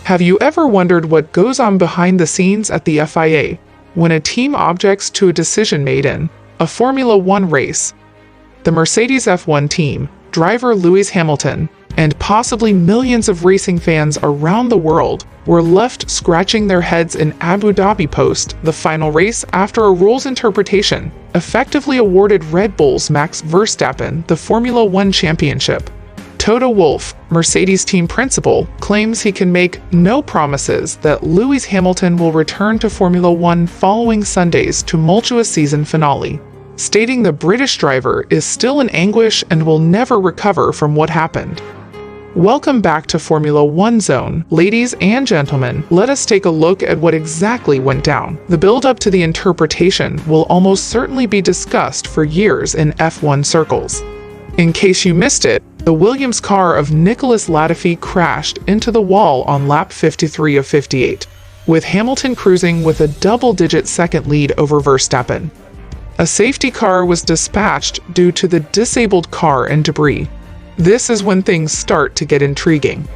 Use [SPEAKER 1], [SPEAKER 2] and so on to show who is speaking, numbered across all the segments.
[SPEAKER 1] Have you ever wondered what goes on behind the scenes at the FIA when a team objects to a decision made in a Formula One race? The Mercedes F1 team, driver Lewis Hamilton, and possibly millions of racing fans around the world were left scratching their heads in Abu Dhabi post the final race after a rules interpretation effectively awarded Red Bull's Max Verstappen the Formula One championship. Toto Wolff, Mercedes team principal, claims he can make no promises that Lewis Hamilton will return to Formula One following Sunday's tumultuous season finale, stating the British driver is still in anguish and will never recover from what happened. Welcome back to Formula One Zone, ladies and gentlemen. Let us take a look at what exactly went down. The build-up to the interpretation will almost certainly be discussed for years in F1 circles. In case you missed it, the Williams car of Nicholas Latifi crashed into the wall on lap 53 of 58, with Hamilton cruising with a double-digit second lead over Verstappen. A safety car was dispatched due to the disabled car and debris. This is when things start to get intriguing.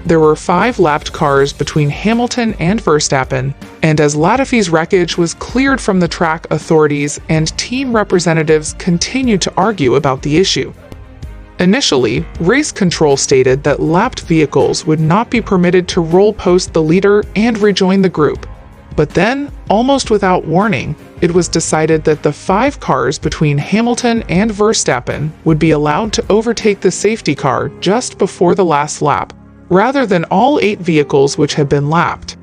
[SPEAKER 1] There were 5 lapped cars between Hamilton and Verstappen, and as Latifi's wreckage was cleared from the track, authorities and team representatives continued to argue about the issue. Initially, race control stated that lapped vehicles would not be permitted to roll past the leader and rejoin the group. But then, almost without warning, it was decided that the 5 cars between Hamilton and Verstappen would be allowed to overtake the safety car just before the last lap, rather than all 8 vehicles which had been lapped.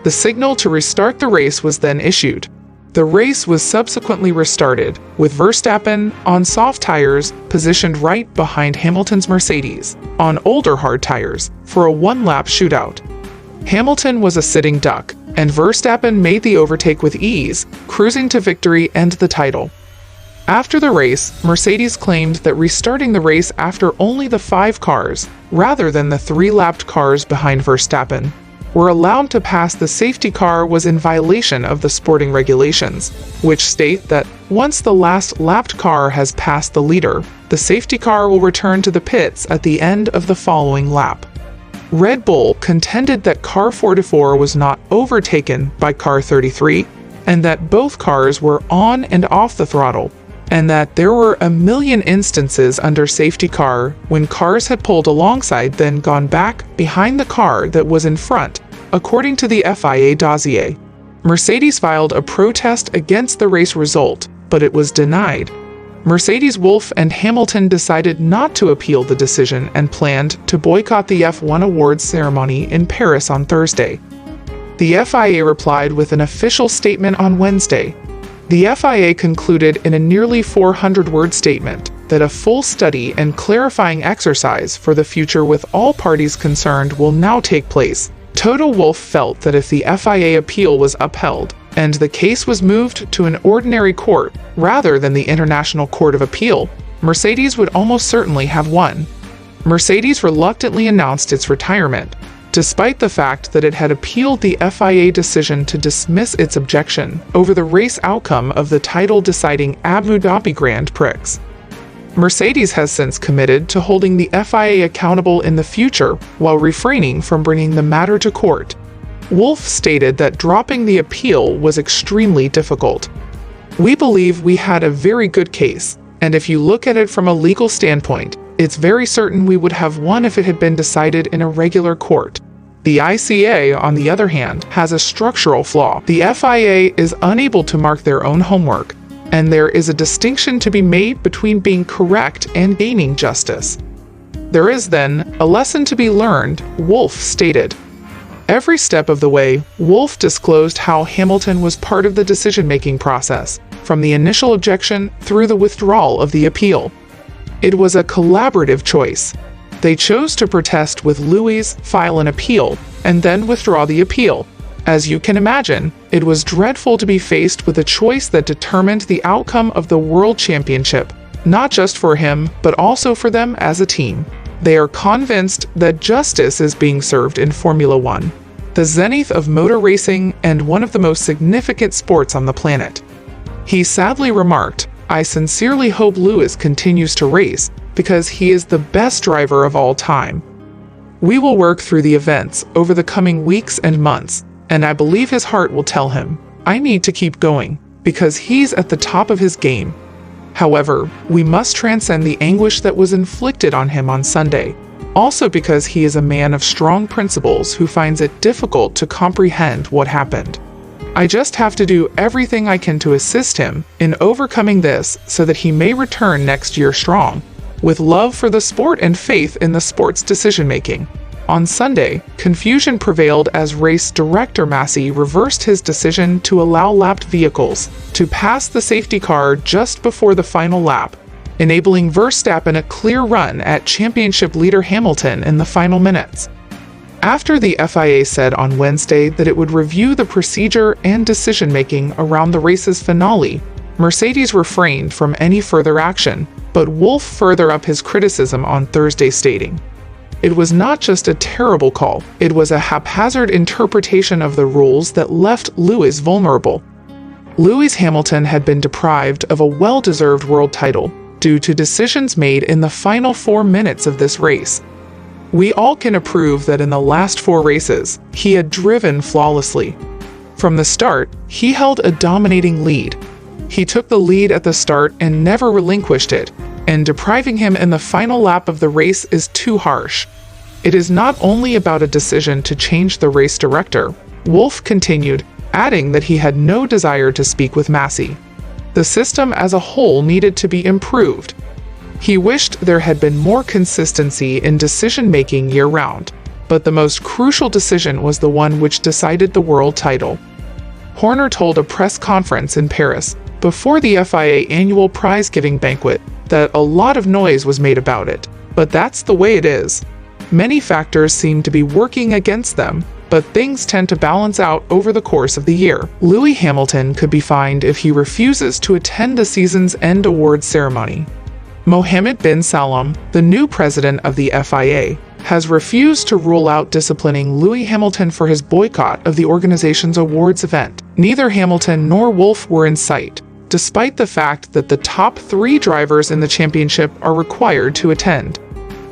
[SPEAKER 1] The signal to restart the race was then issued. The race was subsequently restarted, with Verstappen, on soft tires, positioned right behind Hamilton's Mercedes, on older hard tires, for a 1-lap shootout. Hamilton was a sitting duck, and Verstappen made the overtake with ease, cruising to victory and the title. After the race, Mercedes claimed that restarting the race after only the 5 cars, rather than the 3 lapped cars behind Verstappen, were allowed to pass the safety car was in violation of the sporting regulations, which state that once the last lapped car has passed the leader, the safety car will return to the pits at the end of the following lap. Red Bull contended that car 44 was not overtaken by car 33, and that both cars were on and off the throttle, and that there were a million instances under safety car when cars had pulled alongside then gone back behind the car that was in front, according to the FIA dossier. Mercedes filed a protest against the race result, but it was denied. Mercedes, Wolff, and Hamilton decided not to appeal the decision and planned to boycott the F1 awards ceremony in Paris on Thursday. The FIA replied with an official statement on Wednesday. The FIA concluded in a nearly 400-word statement that a full study and clarifying exercise for the future with all parties concerned will now take place. Toto Wolff felt that if the FIA appeal was upheld, and the case was moved to an ordinary court rather than the International Court of Appeal, Mercedes would almost certainly have won. Mercedes reluctantly announced its retirement, despite the fact that it had appealed the FIA decision to dismiss its objection over the race outcome of the title-deciding Abu Dhabi Grand Prix. Mercedes has since committed to holding the FIA accountable in the future while refraining from bringing the matter to court. Wolff stated that dropping the appeal was extremely difficult. "We believe we had a very good case, and if you look at it from a legal standpoint, it's very certain we would have won if it had been decided in a regular court. The ICA, on the other hand, has a structural flaw. The FIA is unable to mark their own homework, and there is a distinction to be made between being correct and gaining justice. There is, then, a lesson to be learned," Wolff stated. Every step of the way, Wolff disclosed how Hamilton was part of the decision-making process, from the initial objection through the withdrawal of the appeal. It was a collaborative choice. They chose to protest with Lewis, file an appeal, and then withdraw the appeal. As you can imagine, it was dreadful to be faced with a choice that determined the outcome of the World Championship, not just for him, but also for them as a team. They are convinced that justice is being served in Formula One, the zenith of motor racing and one of the most significant sports on the planet. He sadly remarked, "I sincerely hope Lewis continues to race, because he is the best driver of all time." We will work through the events over the coming weeks and months, and I believe his heart will tell him, I need to keep going, because he's at the top of his game. However, we must transcend the anguish that was inflicted on him on Sunday, also because he is a man of strong principles who finds it difficult to comprehend what happened. I just have to do everything I can to assist him in overcoming this so that he may return next year strong, with love for the sport and faith in the sport's decision-making. On Sunday, confusion prevailed as race director Massey reversed his decision to allow lapped vehicles to pass the safety car just before the final lap, enabling Verstappen a clear run at championship leader Hamilton in the final minutes. After the FIA said on Wednesday that it would review the procedure and decision-making around the race's finale, Mercedes refrained from any further action, but Wolff furthered up his criticism on Thursday, stating, "It was not just a terrible call, it was a haphazard interpretation of the rules that left Lewis vulnerable." Lewis Hamilton had been deprived of a well-deserved world title due to decisions made in the final 4 minutes of this race. We all can approve that in the last 4 races, he had driven flawlessly. From the start, he held a dominating lead. He took the lead at the start and never relinquished it, and depriving him in the final lap of the race is too harsh. It is not only about a decision to change the race director, Wolff continued, adding that he had no desire to speak with Massey. The system as a whole needed to be improved. He wished there had been more consistency in decision-making year-round, but the most crucial decision was the one which decided the world title. Horner told a press conference in Paris, before the FIA annual prize-giving banquet, that a lot of noise was made about it, but that's the way it is. Many factors seem to be working against them, but things tend to balance out over the course of the year. Lewis Hamilton could be fined if he refuses to attend the season's end awards ceremony. Mohammed bin Salman, the new president of the FIA, has refused to rule out disciplining Lewis Hamilton for his boycott of the organization's awards event. Neither Hamilton nor Wolff were in sight, despite the fact that the top 3 drivers in the championship are required to attend.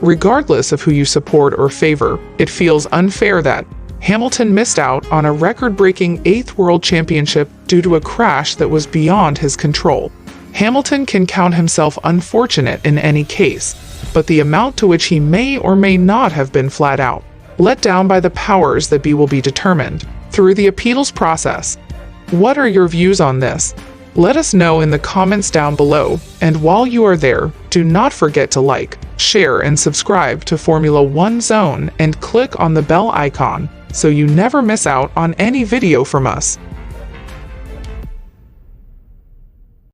[SPEAKER 1] Regardless of who you support or favor, it feels unfair that Hamilton missed out on a record-breaking 8th World Championship due to a crash that was beyond his control. Hamilton can count himself unfortunate in any case, but the amount to which he may or may not have been flat out let down by the powers that be will be determined through the appeals process. What are your views on this? Let us know in the comments down below, and while you are there, do not forget to like, share, and subscribe to Formula 1 Zone and click on the bell icon so you never miss out on any video from us.